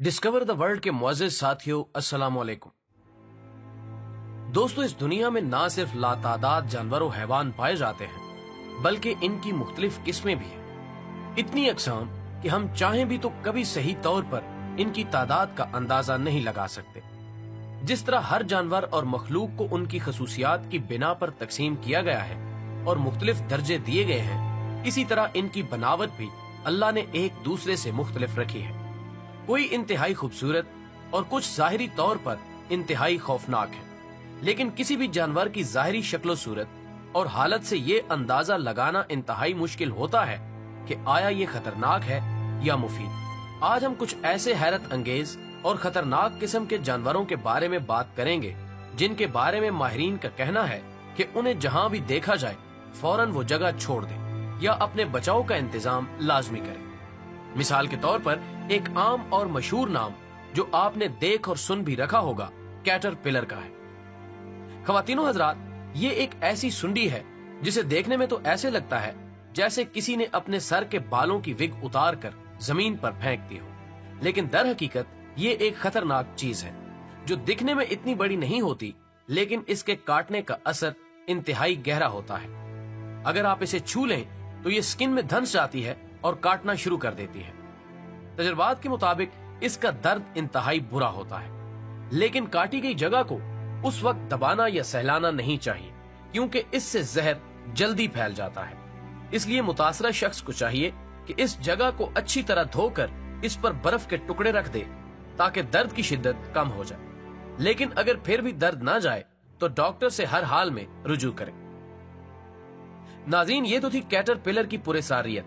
Discover the world के मुअज़्ज़िज़ साथियों, अस्सलाम वालेकुम। दोस्तों, इस दुनिया में ना सिर्फ लातादाद जानवर और हैवान पाए जाते हैं बल्कि इनकी मुख्तलिफ किस्में भी हैं। इतनी अक़साम कि हम चाहें भी तो कभी सही तौर पर इनकी तादाद का अंदाजा नहीं लगा सकते। जिस तरह हर जानवर और मखलूक को उनकी खसूसियात की बिना पर तकसीम किया गया है और मुख्तलिफ दर्जे दिए गए हैं, इसी तरह इनकी बनावट भी अल्लाह ने एक दूसरे से मुख्तलिफ रखी है। कोई इंतहाई खूबसूरत और कुछ ज़ाहिरी तौर पर इंतहाई खौफनाक है, लेकिन किसी भी जानवर की ज़ाहिरी शक्ल सूरत और हालत से ये अंदाजा लगाना इंतहाई मुश्किल होता है कि आया ये खतरनाक है या मुफीद। आज हम कुछ ऐसे हैरत अंगेज और खतरनाक किस्म के जानवरों के बारे में बात करेंगे जिनके बारे में माहिरीन का कहना है कि उन्हें जहां भी देखा जाए फौरन वो जगह छोड़ दें या अपने बचाव का इंतजाम लाजमी करें। मिसाल के तौर पर एक आम और मशहूर नाम जो आपने देख और सुन भी रखा होगा, कैटरपिलर का है। ख्वातीनो हजरात, ये एक ऐसी सुंडी है जिसे देखने में तो ऐसे लगता है जैसे किसी ने अपने सर के बालों की विग उतार कर जमीन पर फेंक दी हो, लेकिन दर हकीकत ये एक खतरनाक चीज है जो दिखने में इतनी बड़ी नहीं होती, लेकिन इसके काटने का असर इंतहाई गहरा होता है। अगर आप इसे छू लें तो ये स्किन में धंस जाती है और काटना शुरू कर देती है। तजर्बात के मुताबिक इसका दर्द इंतहाई बुरा होता है, लेकिन काटी गई जगह को उस वक्त दबाना या सहलाना नहीं चाहिए क्योंकि इससे जहर जल्दी फैल जाता है। इसलिए मुतासरा शख्स को चाहिए कि इस जगह को अच्छी तरह धोकर इस पर बर्फ के टुकड़े रख दे ताकि दर्द की शिद्दत कम हो जाए। लेकिन अगर फिर भी दर्द ना जाए तो डॉक्टर से हर हाल में रुजू करें। नाज़रीन, ये तो थी कैटरपिलर की पूरे सारियत,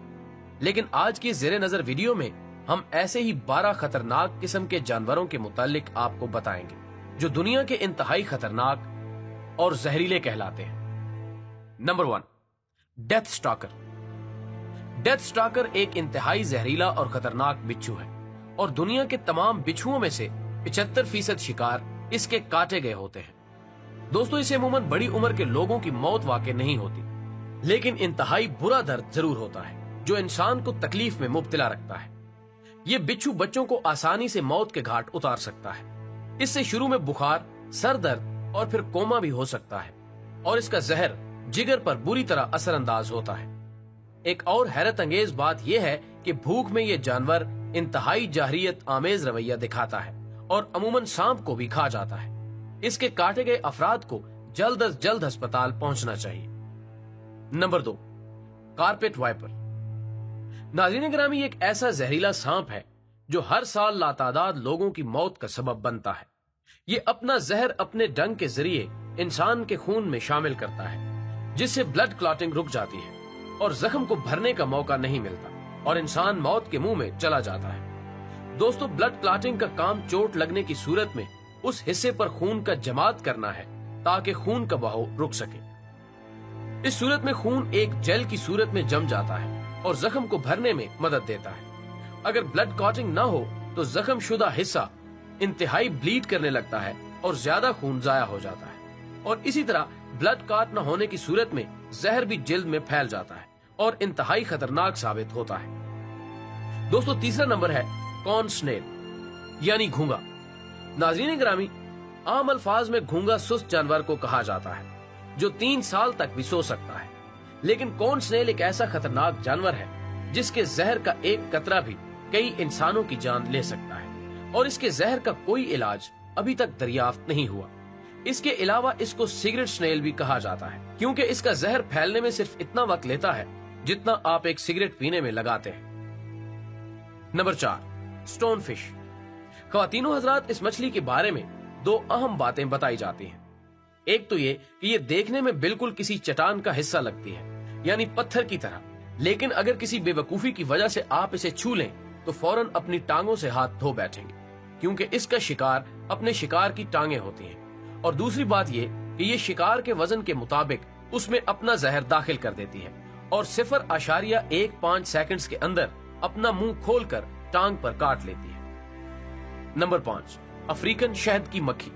लेकिन आज की ज़ेरे नजर वीडियो में हम ऐसे ही 12 खतरनाक किस्म के जानवरों के मुतालिक आपको बताएंगे जो दुनिया के इंतहाई खतरनाक और जहरीले कहलाते हैं। Number 1, death stalker. Death stalker एक इंतहाई जहरीला और खतरनाक बिच्छू है और दुनिया के तमाम बिच्छुओं में से 75% शिकार इसके काटे गए होते हैं। दोस्तों, इसे अमूमन बड़ी उम्र के लोगों की मौत वाक़ई नहीं होती, लेकिन इंतहाई बुरा दर्द जरूर होता है जो इंसान को तकलीफ में मुब्तला रखता है। ये बिच्छू बच्चों को आसानी से मौत के घाट उतार सकता है। इससे शुरू में बुखार, सर दर्द और फिर कोमा भी हो सकता है और इसका जहर जिगर पर बुरी तरह असरअंदाज होता है। एक और हैरत अंगेज बात यह है कि भूख में ये जानवर इंतहाई जाहरियत आमेज रवैया दिखाता है और अमूमन सांप को भी खा जाता है। इसके काटे गए अफराद को जल्द अज जल्द अस्पताल पहुंचना चाहिए। Number 2, carpet viper. नाज़रीन गिरामी, एक ऐसा जहरीला सांप है जो हर साल लातादाद लोगों की मौत का सबब बनता है। ये अपना जहर अपने डंक के जरिए इंसान के खून में शामिल करता है, जिससे ब्लड क्लॉटिंग रुक जाती है और जख्म को भरने का मौका नहीं मिलता और इंसान मौत के मुंह में चला जाता है। दोस्तों, ब्लड क्लॉटिंग का काम चोट लगने की सूरत में उस हिस्से पर खून का जमात करना है ताकि खून का बहाव रुक सके। इस सूरत में खून एक जेल की सूरत में जम जाता है और जख्म को भरने में मदद देता है। अगर ब्लड क्लॉटिंग ना हो तो जख्म शुदा हिस्सा इंतहाई ब्लीड करने लगता है और ज्यादा खून जाया हो जाता है और इसी तरह ब्लड क्लॉट न होने की सूरत में जहर भी जिल्द में फैल जाता है और इंतहाई खतरनाक साबित होता है। दोस्तों, तीसरा नंबर है कॉर्न स्नेल यानी घूंगा। नाज़रीन गिरामी, आम अल्फाज में घूंगा सुस्त जानवर को कहा जाता है जो 3 साल तक भी सो सकता है, लेकिन कॉर्न स्नेल एक ऐसा खतरनाक जानवर है जिसके जहर का एक कतरा भी कई इंसानों की जान ले सकता है और इसके जहर का कोई इलाज अभी तक दरियाफ्त नहीं हुआ। इसके अलावा इसको सिगरेट स्नेल भी कहा जाता है क्योंकि इसका जहर फैलने में सिर्फ इतना वक्त लेता है जितना आप एक सिगरेट पीने में लगाते हैं। Number 4, stone fish. ख्वातीनो हजरात, इस मछली के बारे में 2 अहम बातें बताई जाती हैं। एक तो ये कि ये देखने में बिल्कुल किसी चट्टान का हिस्सा लगती है, यानी पत्थर की तरह, लेकिन अगर किसी बेवकूफी की वजह से आप इसे छू लें तो फौरन अपनी टांगों से हाथ धो बैठेंगे क्योंकि इसका शिकार अपने शिकार की टांगे होती हैं। और दूसरी बात ये कि ये शिकार के वजन के मुताबिक उसमें अपना जहर दाखिल कर देती है और 0.15 सेकंड्स के अंदर अपना मुंह खोलकर टांग पर काट लेती है। नंबर 5, अफ्रीकन शहद की मक्खी।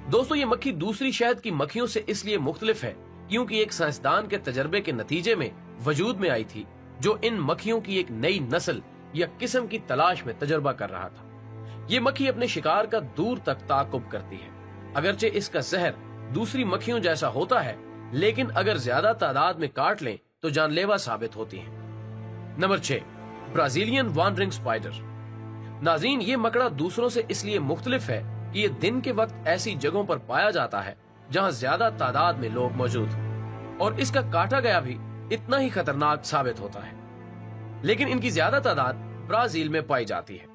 दोस्तों, ये मक्खी दूसरी शहद की मक्खियों से इसलिए मुख्तलिफ है क्योंकि एक साइंसदान के तजर्बे के नतीजे में वजूद में आई थी जो इन मक्खियों की एक नई नस्ल या किस्म की तलाश में तजर्बा कर रहा था। ये मक्खी अपने शिकार का दूर तक ताकुब करती है। अगरचे इसका जहर दूसरी मक्खियों जैसा होता है, लेकिन अगर ज्यादा तादाद में काट लें तो जानलेवा साबित होती है। Number 6, Brazilian wandering spider. नाज़रीन, ये मकड़ा दूसरों से इसलिए मुख्तलिफ है कि ये दिन के वक्त ऐसी जगहों पर पाया जाता है जहां ज्यादा तादाद में लोग मौजूद हैं, और इसका काटा गया भी इतना ही खतरनाक साबित होता है। लेकिन इनकी ज्यादा तादाद ब्राजील में पाई जाती है।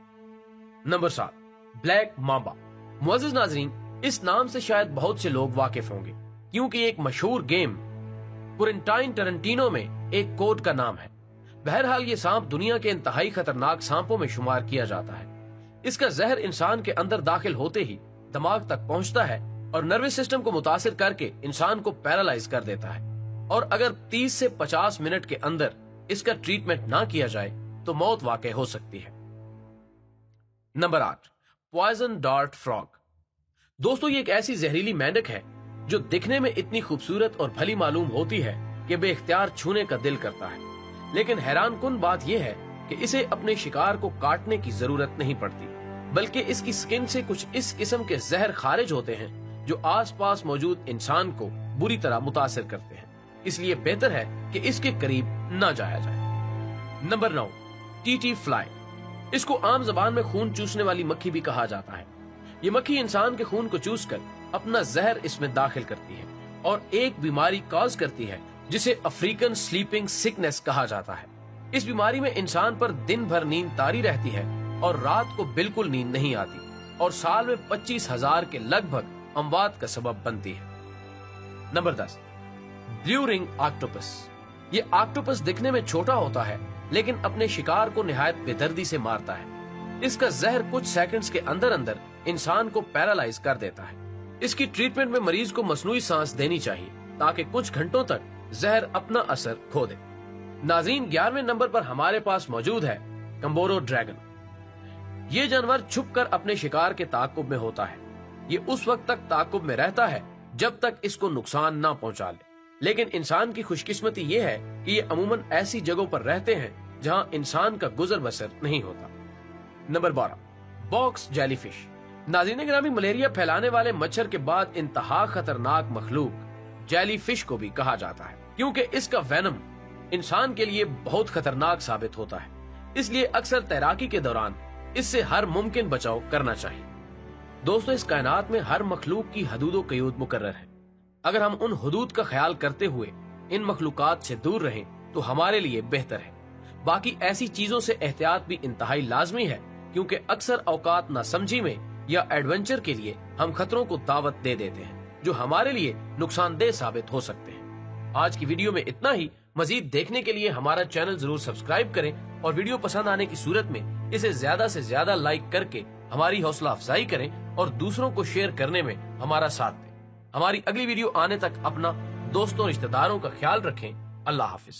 Number 7, black Mamba. मुअज़्ज़िज़ नाज़रीन, इस नाम से शायद बहुत से लोग वाकिफ होंगे, क्योंकि एक मशहूर गेम क्विंटीन टैरेंटिनो में एक कोड का नाम है। बहरहाल ये सांप दुनिया के इंतहाई खतरनाक सांपों में शुमार किया जाता है। इसका जहर इंसान के अंदर दाखिल होते ही दिमाग तक पहुंचता है और नर्वस सिस्टम को मुतासिर करके इंसान को पैरालाइज कर देता है, और अगर 30 से 50 मिनट के अंदर इसका ट्रीटमेंट ना किया जाए तो मौत वाक़ई हो सकती है। Number 8, poison dart frog. दोस्तों, ये एक ऐसी जहरीली मेंढक है जो दिखने में इतनी खूबसूरत और भली मालूम होती है कि बेख्तियार छूने का दिल करता है, लेकिन हैरान कुन बात यह है कि इसे अपने शिकार को काटने की जरूरत नहीं पड़ती, बल्कि इसकी स्किन से कुछ इस किस्म के जहर खारिज होते हैं जो आसपास मौजूद इंसान को बुरी तरह मुतासिर करते हैं। इसलिए बेहतर है कि इसके करीब न जाया जाए। Number 9, TT fly. इसको आम जबान में खून चूसने वाली मक्खी भी कहा जाता है। ये मक्खी इंसान के खून को चूसकर अपना जहर इसमें दाखिल करती है और एक बीमारी कॉज करती है जिसे अफ्रीकन स्लीपिंग सिकनेस कहा जाता है। इस बीमारी में इंसान पर दिन भर नींद तारी रहती है और रात को बिल्कुल नींद नहीं आती, और साल में 25,000 के लगभग अमवात का सबब बनती है। Number 10, blue ring octopus. ये ऑक्टोपस दिखने में छोटा होता है, लेकिन अपने शिकार को निहायत बेदर्दी से मारता है। इसका जहर कुछ सेकंड्स के अंदर अंदर इंसान को पैरालाइज कर देता है। इसकी ट्रीटमेंट में मरीज को मसनूई सांस देनी चाहिए ताकि कुछ घंटों तक जहर अपना असर खो दे। नाज़रीन, 11वें नंबर पर हमारे पास मौजूद है कम्बोरो ड्रैगन। ये जानवर छुपकर अपने शिकार के ताकुब में होता है। ये उस वक्त तक ताकुब में रहता है जब तक इसको नुकसान ना पहुंचा ले, लेकिन इंसान की खुशकिस्मती ये है कि ये अमूमन ऐसी जगहों पर रहते हैं जहां इंसान का गुजर बसर नहीं होता। Number 12, box jellyfish. नाज़रीन गिरामी, मलेरिया फैलाने वाले मच्छर के बाद इंतहा खतरनाक मखलूक जेलीफिश को भी कहा जाता है, क्योंकि इसका वेनम इंसान के लिए बहुत खतरनाक साबित होता है। इसलिए अक्सर तैराकी के दौरान इससे हर मुमकिन बचाव करना चाहिए। दोस्तों, इस कायनात में हर मखलूक की हदूद कयूद मुकर्रर है। अगर हम उन हदूद का ख्याल करते हुए इन मखलूकात से दूर रहें तो हमारे लिए बेहतर है। बाकी ऐसी चीजों से एहतियात भी इंतहाई लाजमी है, क्योंकि अक्सर औकात नासमझी में या एडवेंचर के लिए हम खतरों को दावत दे देते हैं जो हमारे लिए नुकसानदेह साबित हो सकते हैं। आज की वीडियो में इतना ही। मजीद देखने के लिए हमारा चैनल जरूर सब्सक्राइब करें और वीडियो पसंद आने की सूरत में इसे ज्यादा से ज्यादा लाइक करके हमारी हौसला अफजाई करें और दूसरों को शेयर करने में हमारा साथ दें। हमारी अगली वीडियो आने तक अपना दोस्तों रिश्तेदारों का ख्याल रखें। अल्लाह हाफिज।